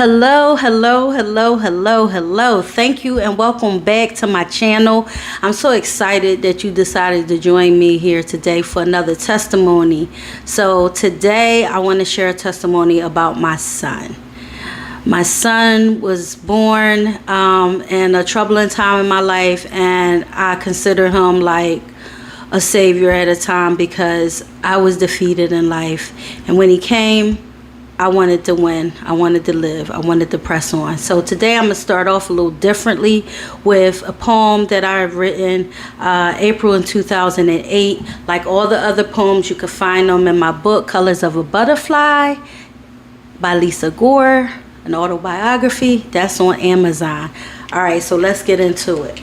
Hello, hello, hello, hello, hello. Thank you and welcome back to my channel. I'm so excited that you decided to join me here today for another testimony. So today I want to share a testimony about my son. My son was born in a troubling time in my life, and I consider him like a savior at a time because I was defeated in life. And when he came, I wanted to win. I wanted to live. I wanted to press on. So today I'm going to start off a little differently with a poem that I've written April in 2008. Like all the other poems, you can find them in my book, Colors of a Butterfly by Lisa Gore, an autobiography. That's on Amazon. All right, so let's get into it.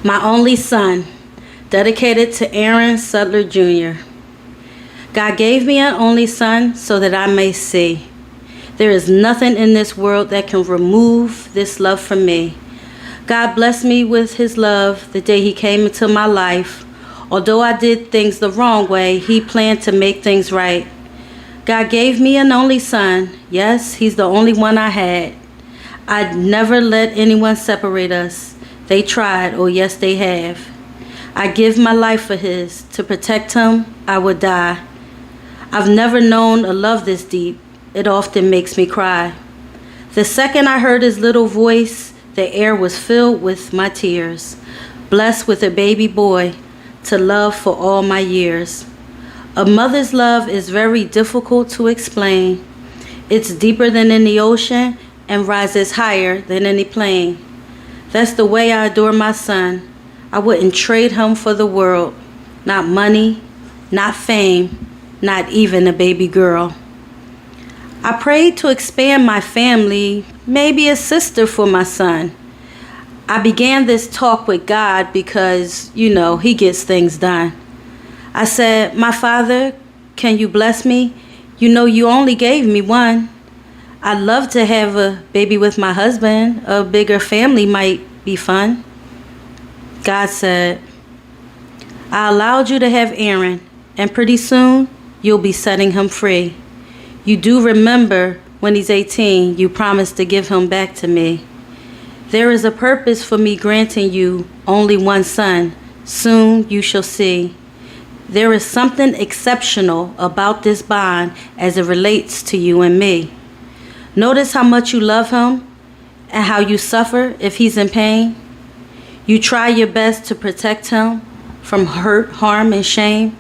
My only son, dedicated to Aaron Sutler Jr. God gave me an only son so that I may see. There is nothing in this world that can remove this love from me. God blessed me with his love the day he came into my life. Although I did things the wrong way, he planned to make things right. God gave me an only son. Yes, he's the only one I had. I'd never let anyone separate us. They tried, oh yes they have. I give my life for his. To protect him, I would die. I've never known a love this deep. It often makes me cry. The second I heard his little voice, the air was filled with my tears. Blessed with a baby boy to love for all my years. A mother's love is very difficult to explain. It's deeper than any ocean and rises higher than any plane. That's the way I adore my son. I wouldn't trade him for the world. Not money, not fame, not even a baby girl. I prayed to expand my family, maybe a sister for my son. I began this talk with God because, he gets things done. I said, my Father, can you bless me? You only gave me one. I'd love to have a baby with my husband. A bigger family might be fun. God said, I allowed you to have Aaron, and pretty soon, you'll be setting him free. You do remember when he's 18, you promised to give him back to me. There is a purpose for me granting you only one son. Soon you shall see. There is something exceptional about this bond as it relates to you and me. Notice how much you love him and how you suffer if he's in pain. You try your best to protect him from hurt, harm, and shame.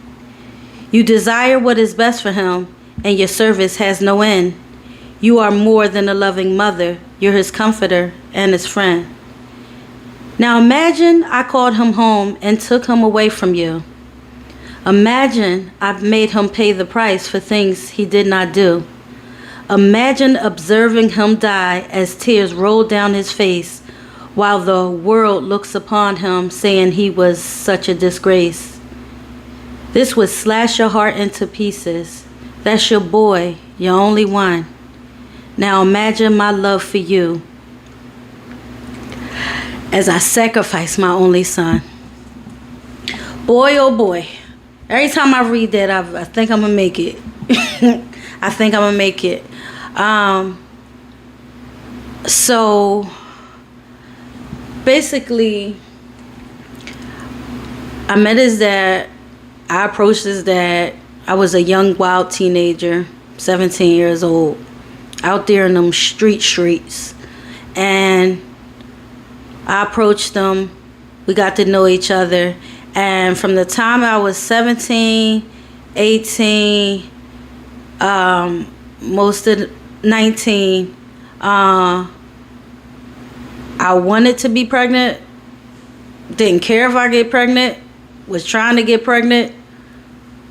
You desire what is best for him, and your service has no end. You are more than a loving mother. You're his comforter and his friend. Now imagine I called him home and took him away from you. Imagine I've made him pay the price for things he did not do. Imagine observing him die as tears roll down his face while the world looks upon him saying he was such a disgrace. This would slash your heart into pieces. That's your boy, your only one. Now imagine my love for you as I sacrifice my only son. Boy, oh boy. Every time I read that, I think I'm going to make it. I think I'm going to make it. So basically, I met his dad. I approached his dad. I was a young, wild teenager, 17 years old, out there in them streets. And I approached him. We got to know each other. And from the time I was 17, 18, most of 19, I wanted to be pregnant. Didn't care if I get pregnant. Was trying to get pregnant.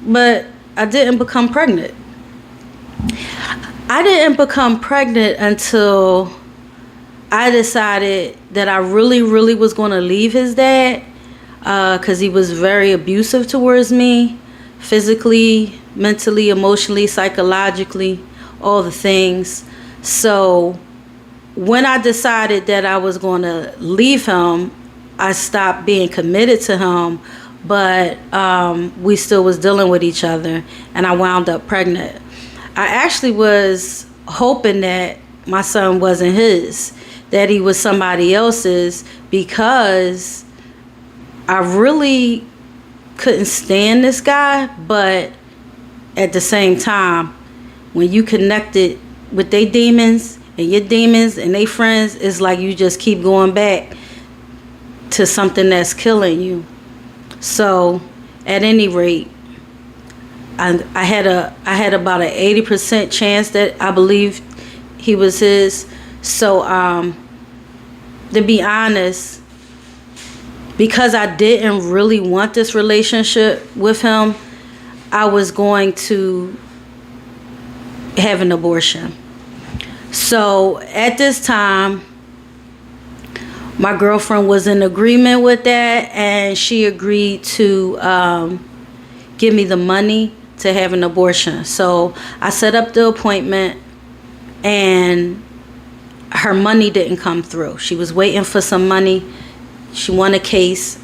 But I didn't become pregnant. I didn't become pregnant until I decided that I really, really was going to leave his dad because he was very abusive towards me, physically, mentally, emotionally, psychologically, all the things. So when I decided that I was going to leave him, I stopped being committed to him, but we still was dealing with each other, and I wound up pregnant. I actually was hoping that my son wasn't his, that he was somebody else's, because I really couldn't stand this guy. But at the same time, when you connected with they demons and your demons and they friends, it's like you just keep going back to something that's killing you. So at any rate, I had about an 80% chance that I believed he was his. So to be honest, because I didn't really want this relationship with him, I was going to have an abortion. So at this time, my girlfriend was in agreement with that, and she agreed to give me the money to have an abortion. So I set up the appointment, and her money didn't come through. She was waiting for some money. She won a case.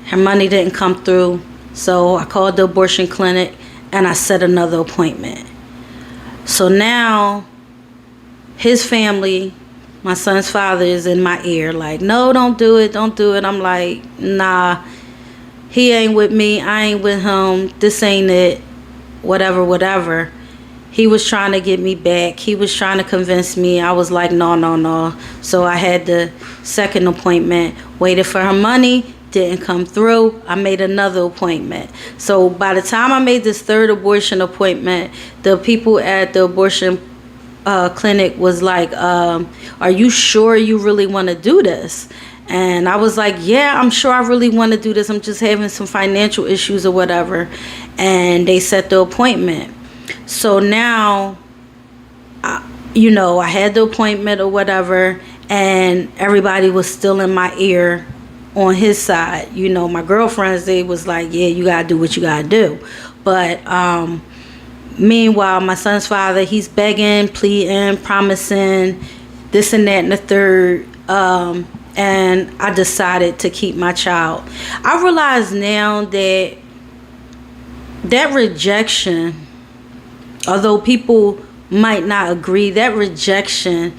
Her money didn't come through. So I called the abortion clinic and I set another appointment. So now his family, my son's father, is in my ear like, no, don't do it, don't do it. I'm like, nah, he ain't with me, I ain't with him, this ain't it, whatever, whatever. He was trying to get me back. He was trying to convince me. I was like, no, no, no. So I had the second appointment, waited for her money, didn't come through. I made another appointment. So by the time I made this third abortion appointment, the people at the abortion clinic was like, are you sure you really want to do this? And I was like, yeah, I'm sure I really want to do this. I'm just having some financial issues or whatever. And they set the appointment. So now, I had the appointment or whatever, and everybody was still in my ear on his side. My girlfriends, they was like, yeah, you got to do what you got to do. But meanwhile, my son's father, he's begging, pleading, promising this and that and the third. And I decided to keep my child. I realize now that rejection, although people might not agree, that rejection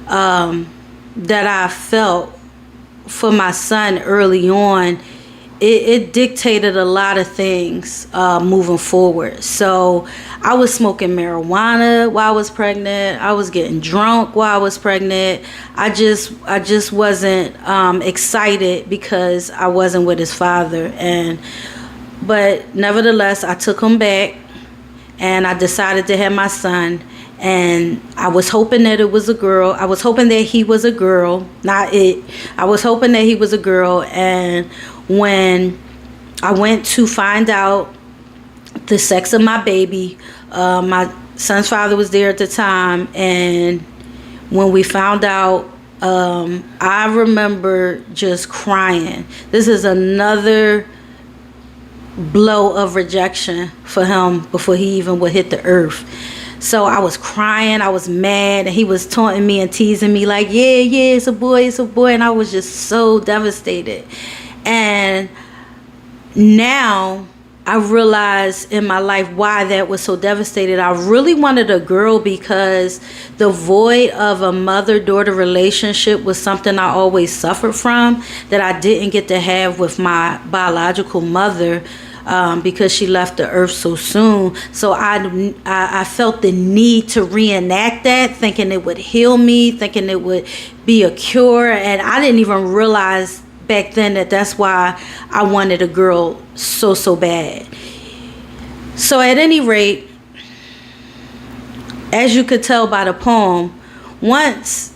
that I felt for my son early on, it dictated a lot of things moving forward. So I was smoking marijuana while I was pregnant. I was getting drunk while I was pregnant. I just wasn't excited because I wasn't with his father. But nevertheless, I took him back, and I decided to have my son. And I was hoping that it was a girl. I was hoping that he was a girl, not it. I was hoping that he was a girl. And when I went to find out the sex of my baby, my son's father was there at the time. And when we found out, I remember just crying. This is another blow of rejection for him before he even would hit the earth. So I was crying, I was mad, and he was taunting me and teasing me like, yeah, it's a boy, and I was just so devastated. And now I realize in my life why that was so devastated. I really wanted a girl because the void of a mother-daughter relationship was something I always suffered from, that I didn't get to have with my biological mother. Because she left the earth so soon. So I felt the need to reenact that, thinking it would heal me, thinking it would be a cure. And I didn't even realize back then that that's why I wanted a girl so bad. So at any rate, as you could tell by the poem, once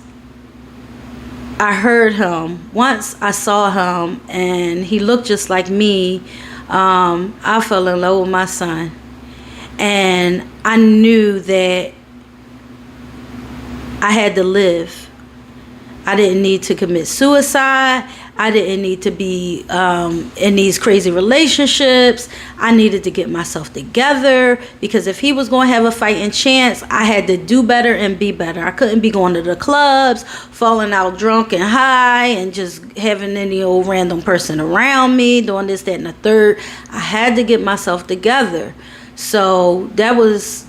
I heard him, once I saw him, and he looked just like me, I fell in love with my son. And I knew that I had to live. I didn't need to commit suicide. I didn't need to be in these crazy relationships. I needed to get myself together, because if he was going to have a fighting chance, I had to do better and be better. I couldn't be going to the clubs, falling out drunk and high, and just having any old random person around me, doing this, that, and the third. I had to get myself together. So that was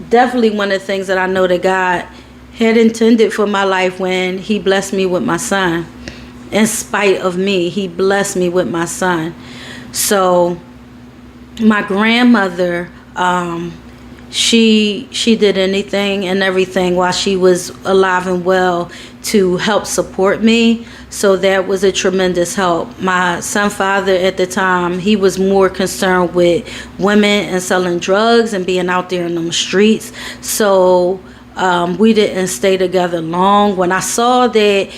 definitely one of the things that I know that God had intended for my life when he blessed me with my son. In spite of me, he blessed me with my son. So my grandmother, she did anything and everything while she was alive and well to help support me. So that was a tremendous help. My son father at the time, he was more concerned with women and selling drugs and being out there in the streets. So we didn't stay together long. When I saw that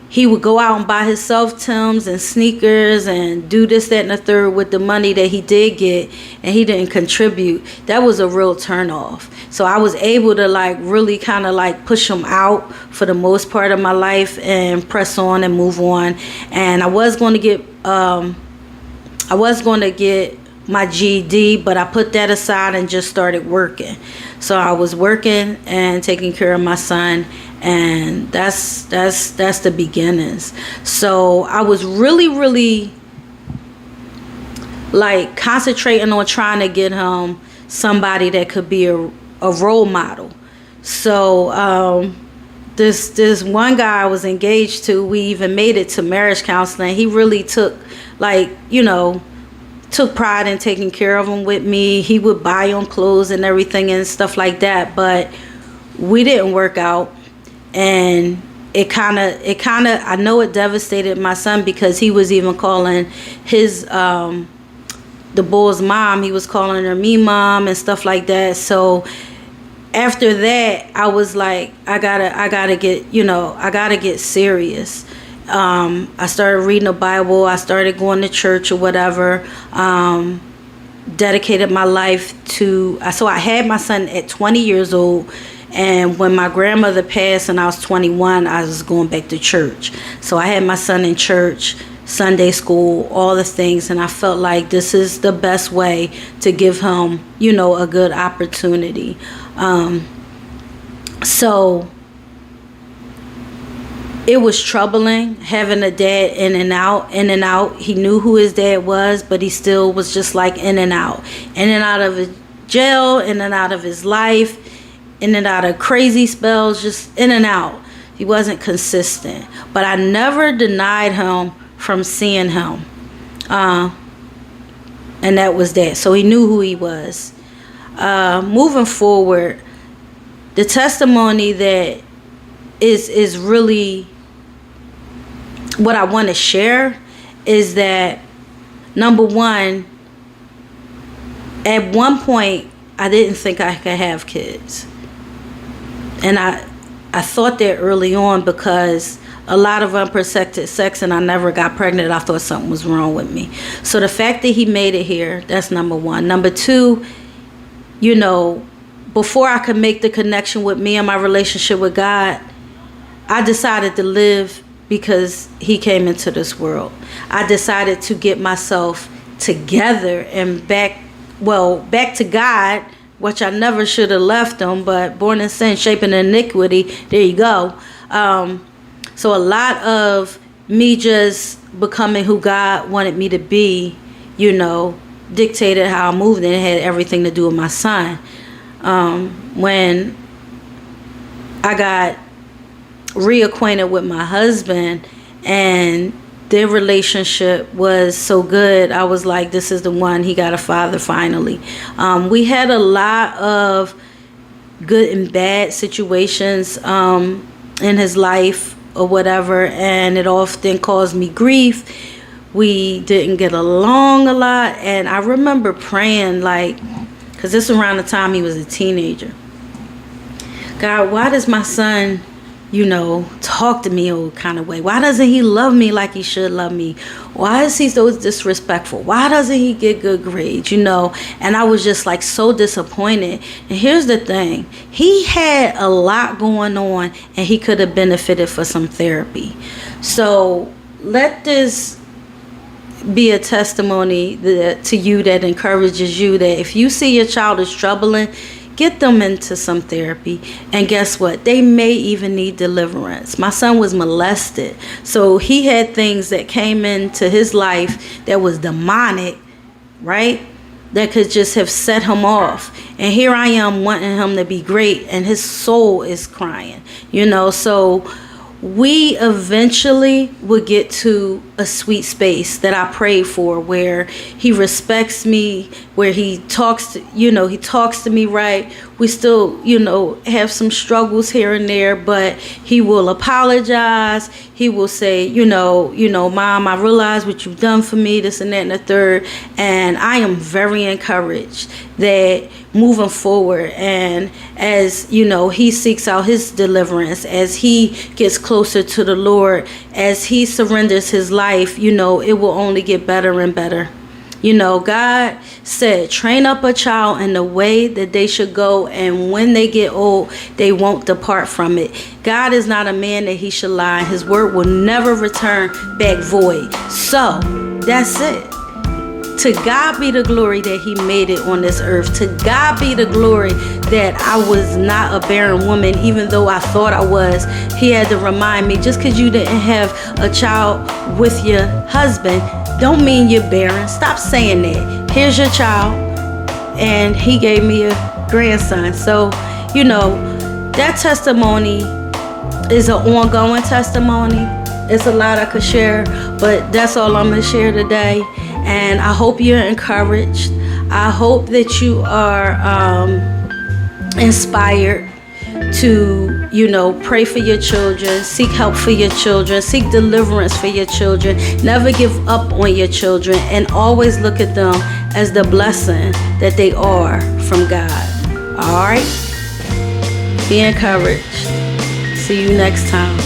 he would go out and buy himself Timbs and sneakers and do this, that, and the third with the money that he did get, and he didn't contribute, that was a real turnoff. So I was able to like really kind of like push him out for the most part of my life and press on and move on. And I was going to get my GED, but I put that aside and just started working. So I was working and taking care of my son, and that's the beginnings. So I was really like concentrating on trying to get him somebody that could be a role model. So this one guy I was engaged to, we even made it to marriage counseling. He really took pride in taking care of him with me. He would buy him clothes and everything and stuff like that, but we didn't work out. And it kind of I know it devastated my son, because he was even calling his the boy's mom, he was calling her me mom and stuff like that. So after that, I was like, I gotta get serious. I started reading the Bible. I started going to church or whatever. Dedicated my life to. So I had my son at 20 years old. And when my grandmother passed and I was 21, I was going back to church. So I had my son in church, Sunday school, all the things. And I felt like this is the best way to give him, a good opportunity. So it was troubling having a dad in and out. He knew who his dad was, but he still was just like in and out of his jail, in and out of his life, in and out of crazy spells, just in and out. He wasn't consistent, but I never denied him from seeing him. And that was that. So he knew who he was. Moving forward, the testimony that is really what I want to share is that, number one, at one point, I didn't think I could have kids. And I thought that early on, because a lot of unprotected sex and I never got pregnant. I thought something was wrong with me. So the fact that he made it here, that's number one. Number two, before I could make the connection with me and my relationship with God, I decided to live because he came into this world. I decided to get myself together and back to God, which I never should have left him, but born in sin, shaping iniquity, there you go. So a lot of me just becoming who God wanted me to be, dictated how I moved, and it had everything to do with my son. When I got reacquainted with my husband and their relationship was so good, I was like, this is the one. He got a father finally. We had a lot of good and bad situations in his life or whatever, and it often caused me grief. We didn't get along a lot, and I remember praying, because this was around the time he was a teenager. God, why does my son talk to me old kind of way? Why doesn't he love me like he should love me? Why is he so disrespectful? Why doesn't he get good grades? And I was just so disappointed. And here's the thing. He had a lot going on, and he could have benefited for some therapy. So let this be a testimony to you that encourages you that if you see your child is troubling, get them into some therapy. And guess what? They may even need deliverance. My son was molested. So he had things that came into his life that was demonic, right? that could just have set him off. And here I am wanting him to be great, and his soul is crying, So we eventually will get to a sweet space that I prayed for, where he respects me, where he talks to me right. We still, have some struggles here and there, but he will apologize. He will say, Mom, I realize what you've done for me, this and that and the third. And I am very encouraged that moving forward, and as he seeks out his deliverance, as he gets closer to the Lord, as he surrenders his life, it will only get better and better. God said, train up a child in the way that they should go, and when they get old, they won't depart from it. God is not a man that he should lie. His word will never return back void. So that's it. To God be the glory that he made it on this earth. To God be the glory that I was not a barren woman, even though I thought I was. He had to remind me, just because you didn't have a child with your husband, don't mean you're barren. Stop saying that. Here's your child. And he gave me a grandson. So, that testimony is an ongoing testimony. It's a lot I could share, but that's all I'm going to share today. And I hope you're encouraged. I hope that you are inspired to, pray for your children, seek help for your children, seek deliverance for your children. Never give up on your children, and always look at them as the blessing that they are from God. All right? Be encouraged. See you next time.